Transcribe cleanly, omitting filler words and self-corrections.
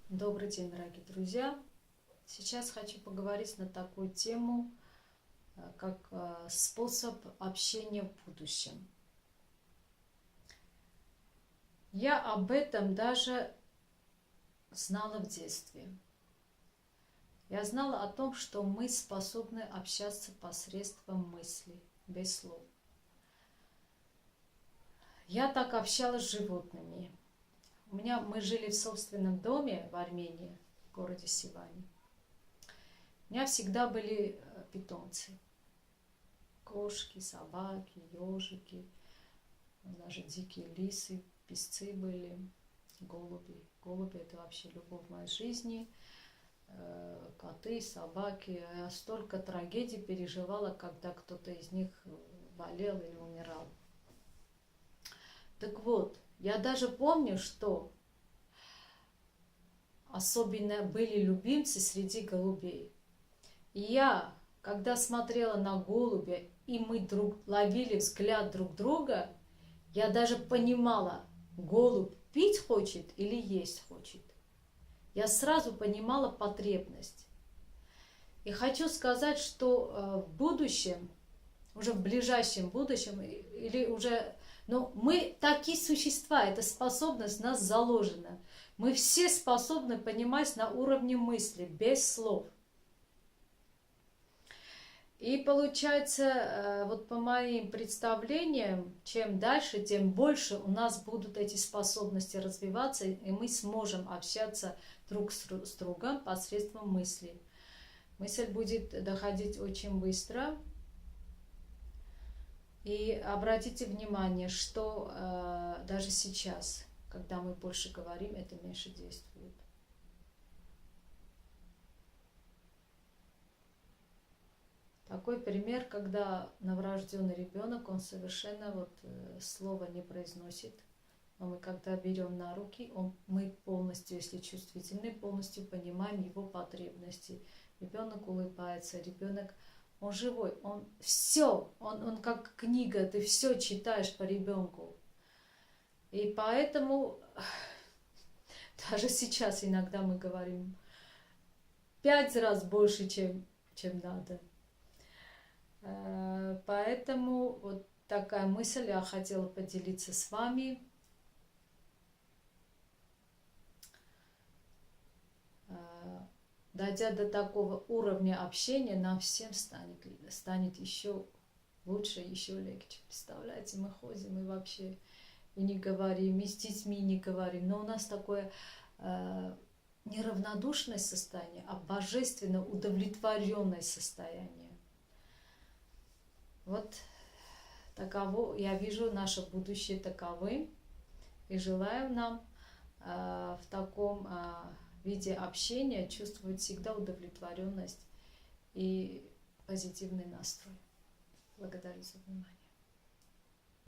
Добрый день, дорогие друзья! Сейчас хочу поговорить на такую тему, как способ общения в будущем. Я об этом даже знала в детстве. Я знала о том, что мы способны общаться посредством мыслей, без слов. Я так общалась с животными. Мы жили в собственном доме в Армении, в городе Сиване. У меня всегда были питомцы. Кошки, собаки, ежики, даже дикие лисы, песцы были, голуби. Голуби – это вообще любовь в моей жизни. Коты, собаки. Я столько трагедий переживала, когда кто-то из них болел или умирал. Так вот, я даже помню, что особенно были любимцы среди голубей. И я, когда смотрела на голубя, и мы ловили взгляд друг друга, я даже понимала, голубь пить хочет или есть хочет. Я сразу понимала потребность. И хочу сказать, что в будущем, уже в ближайшем будущем, или уже, мы такие существа, эта способность в нас заложена. Мы все способны понимать на уровне мысли, без слов. И получается, вот по моим представлениям, чем дальше, тем больше у нас будут эти способности развиваться, и мы сможем общаться друг с другом посредством мыслей. Мысль будет доходить очень быстро. И обратите внимание, что даже сейчас, когда мы больше говорим, это меньше действует. Такой пример, когда новорожденный ребенок, он совершенно слова не произносит, но мы когда берем на руки, мы полностью, если чувствительны, полностью понимаем его потребности. Ребенок улыбается, ребенок, он живой, он все, он как книга, ты все читаешь по ребенку. И поэтому даже сейчас иногда мы говорим 5 раз больше, чем надо. Поэтому вот такая мысль я хотела поделиться с вами. Дойдя до такого уровня общения, нам всем станет еще лучше, еще легче. Представляете, мы ходим и вообще и не говорим, и с детьми не говорим. Но у нас такое неравнодушное состояние, а божественно удовлетворенное состояние. Вот таково, я вижу наше будущее таковым. И желаю нам в таком виде общения чувствовать всегда удовлетворенность и позитивный настрой. Благодарю за внимание.